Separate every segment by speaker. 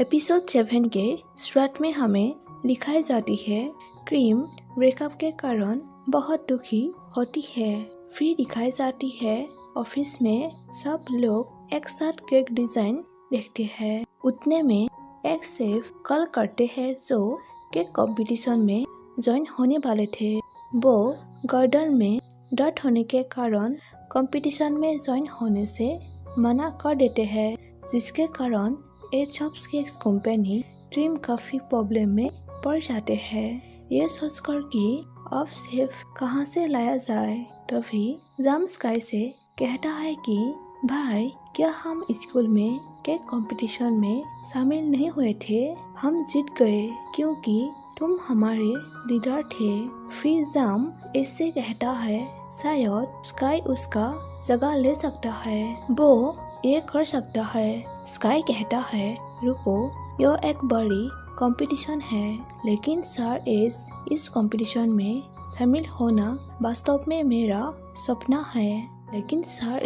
Speaker 1: Episode 7 के start में हमें दिखाई जाती है क्रीम ब्रेकअप के कारण बहुत दुखी होती है। फिर दिखाई जाती है ऑफिस में सब लोग एक साथ केक डिजाइन देखते हैं। उतने में एक शेफ कॉल करते हैं जो केक कंपटीशन में ज्वाइन होने वाले थे। वो गर्दन में दर्द होने के कारण कंपटीशन में ज्वाइन होने से मना कर देते हैं, जिसके कारण एचॉप्स केक्स कंपनी क्रीम काफी प्रॉब्लम में पड़ जाते हैं। ये सोचकर कि अब शेफ कहाँ से लाया जाए, तभी जाम स्काई से कहता है कि भाई, क्या हम स्कूल में केक कंपटीशन में शामिल नहीं हुए थे? हम जीत गए क्योंकि तुम हमारे लीडर थे। फिर जाम इससे कहता है शायद स्काई उसका जगह ले सकता है, वो ये कर सकता है। स्काई कहता है रुको, यह एक बड़ी कंपटीशन है, लेकिन सर इस कंपटीशन में शामिल होना वास्तव में मेरा सपना है, लेकिन सर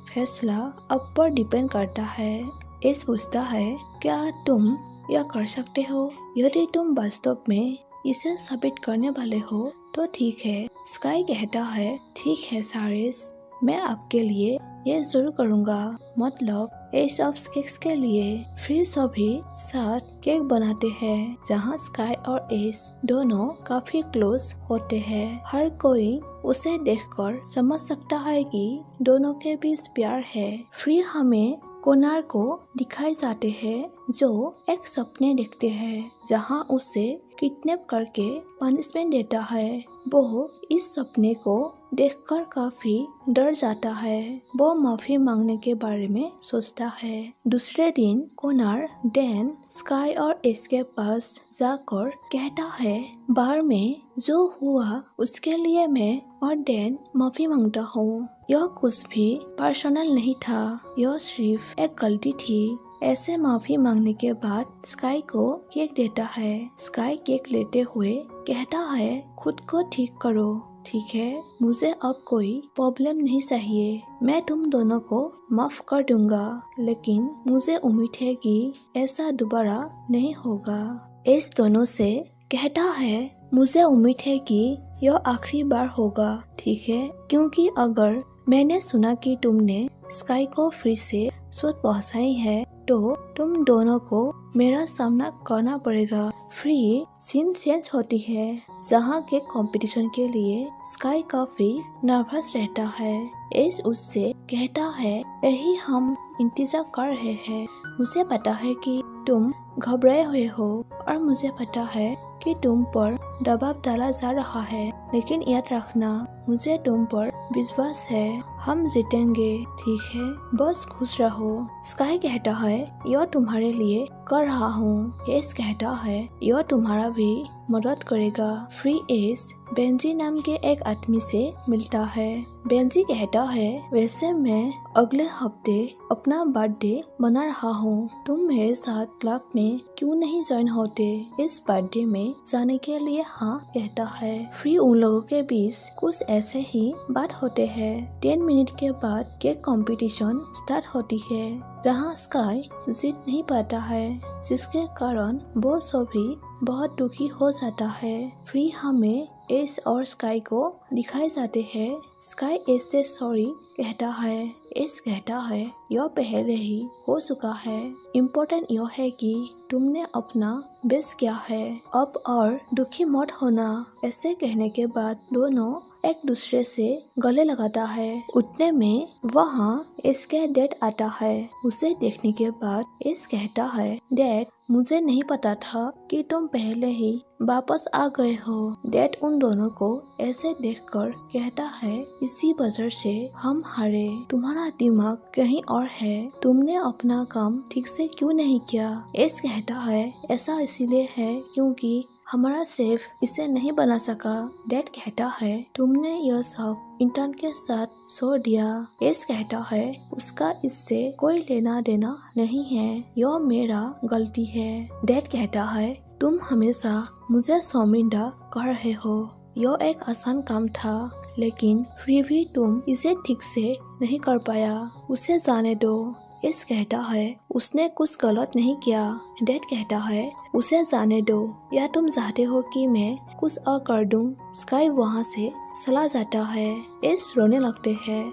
Speaker 1: फैसला अब पर डिपेंड करता है। एस पूछता है क्या तुम यह कर सकते हो? यदि तुम वास्तव में इसे साबित करने वाले हो तो ठीक है। स्काई कहता है ठीक है सारेस, मैं आपके लिए ये जरूर करूँगा, मतलब एस ऑफ केक्स के लिए। फिर सभी साथ केक बनाते हैं जहाँ स्काई और एस दोनों काफी क्लोज होते हैं। हर कोई उसे देखकर समझ सकता है कि दोनों के बीच प्यार है। फिर हमें कोनार को दिखाए जाते हैं जो एक सपने देखते हैं जहाँ उसे किडनैप करके पनिशमेंट देता है। वो इस सपने को देखकर काफी डर जाता है। वो माफी मांगने के बारे में सोचता है। दूसरे दिन कोनार डैन, स्काई और एस के पास जाकर कहता है बार में जो हुआ उसके लिए मैं और डैन माफी मांगता हूँ। यह कुछ भी पर्सनल नहीं था, यह सिर्फ एक गलती थी। ऐसे माफी मांगने के बाद स्काई को केक देता है। स्काई केक लेते हुए कहता है खुद को ठीक करो, ठीक है? मुझे अब कोई प्रॉब्लम नहीं चाहिए, मैं तुम दोनों को माफ कर दूंगा, लेकिन मुझे उम्मीद है कि ऐसा दोबारा नहीं होगा। इस दोनों से कहता है मुझे उम्मीद है कि यह आखिरी बार होगा, ठीक है? क्योंकि अगर मैंने सुना कि तुमने स्काई को फिर से चोट पहुंचाई है तो तुम दोनों को मेरा सामना करना पड़ेगा। फिर सीन चेंज होती है जहाँ के कंपटीशन के लिए स्काई काफी नर्वस रहता है। एस उससे कहता है यही हम इंतजार कर रहे हैं। मुझे पता है कि तुम घबराए हुए हो और मुझे पता है कि तुम पर दबाव डाला जा रहा है, लेकिन याद रखना मुझे तुम पर विश्वास है, हम जीतेंगे, ठीक है? बस खुश रहो। स्काई कहता है यह तुम्हारे लिए कर रहा हूँ। एस कहता है यह तुम्हारा भी मदद करेगा। फिर एस बेंजी नाम के एक आदमी से मिलता है। बेंजी कहता है वैसे मैं अगले हफ्ते अपना बर्थडे मना रहा हूँ, तुम मेरे साथ क्लब में क्यों नहीं ज्वाइन होते? इस बर्थडे में जाने के लिए हाँ कहता है। फिर उन लोगों के बीच कुछ ऐसे ही बात होते हैं। 10 मिनट के बाद केक कंपटीशन स्टार्ट होती है जहाँ स्काई जीत नहीं पाता है, जिसके कारण वो सभी बहुत दुखी हो जाता है। फिर हमें एस और स्काई को दिखाए जाते हैं। स्काई एस से सॉरी कहता है। एस कहता है यह पहले ही हो चुका है, इम्पोर्टेंट यह है कि तुमने अपना बेस्ट किया है, अब और दुखी मत होना। ऐसे कहने के बाद दोनों एक दूसरे से गले लगाता है। उतने में वहाँ इसके डैड आता है। उसे देखने के बाद एस कहता है डैड, मुझे नहीं पता था कि तुम पहले ही वापस आ गए हो। डैड उन दोनों को ऐसे देखकर कहता है इसी वजह से हम हारे, तुम्हारा दिमाग कहीं और है, तुमने अपना काम ठीक से क्यों नहीं किया? एस कहता है ऐसा इसीलिए है क्योंकि हमारा शेफ इसे नहीं बना सका। डैड कहता है तुमने यह सब इंटर्न के साथ छोड़ दिया। एस कहता है उसका इससे कोई लेना देना नहीं है, यह मेरा गलती है। डैड कहता है तुम हमेशा मुझे शर्मिंदा कर रहे हो, यह एक आसान काम था, लेकिन फिर भी तुम इसे ठीक से नहीं कर पाया। उसे जाने दो, एस कहता है उसने कुछ गलत नहीं किया। डैड कहता है उसे जाने दो, या तुम चाहते हो कि मैं कुछ और कर दूं। स्काई वहाँ से चला जाता है। एस रोने लगते हैं।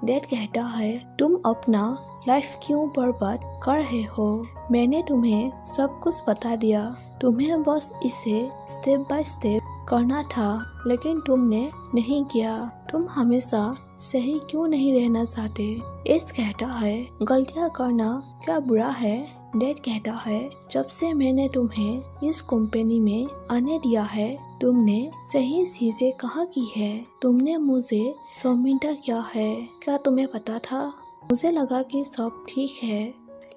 Speaker 1: डैड कहता है तुम अपना लाइफ क्यों बर्बाद कर रहे हो? मैंने तुम्हें सब कुछ बता दिया, तुम्हें बस इसे स्टेप बाय स्टेप करना था, लेकिन तुमने नहीं किया। तुम हमेशा सही क्यों नहीं रहना चाहते? एस कहता है गलतियाँ करना क्या बुरा है? डैड कहता है जब से मैंने तुम्हें इस कंपनी में आने दिया है, तुमने सही चीजें कहाँ की है? तुमने मुझे शर्मिंदा किया है। क्या तुम्हें पता था? मुझे लगा कि सब ठीक है,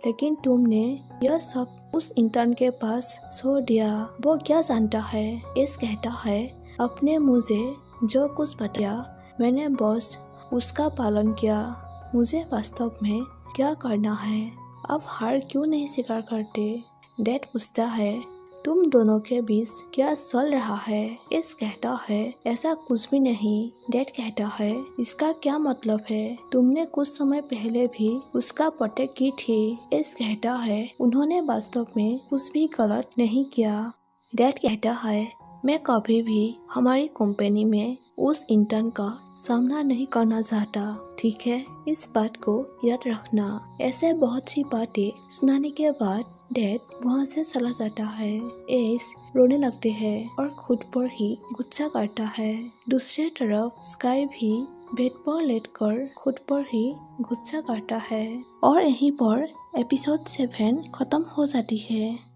Speaker 1: लेकिन तुमने यह सब उस इंटर्न के पास छोड़ दिया। वो क्या जानता है? एस कहता है आपने मुझे जो कुछ बताया मैंने बस उसका पालन किया। मुझे वास्तव में क्या करना है? आप हार क्यों नहीं स्वीकार करते? डैड पूछता है तुम दोनों के बीच क्या चल रहा है? एस कहता है ऐसा कुछ भी नहीं। डैड कहता है इसका क्या मतलब है? तुमने कुछ समय पहले भी उसका प्रोटेक्ट की थी। एस कहता है उन्होंने वास्तव में कुछ भी गलत नहीं किया। डैड कहता है मैं कभी भी हमारी कंपनी में उस इंटर्न का सामना नहीं करना चाहता, ठीक है? इस बात को याद रखना। ऐसे बहुत सी बातें सुनाने के बाद डैड वहाँ से चला जाता है। एस रोने लगते हैं और खुद पर ही गुस्सा करता है। दूसरी तरफ स्काई भी बेड पर लेटकर खुद पर ही गुस्सा करता है। और यहीं पर एपिसोड 7 खत्म हो जाती है।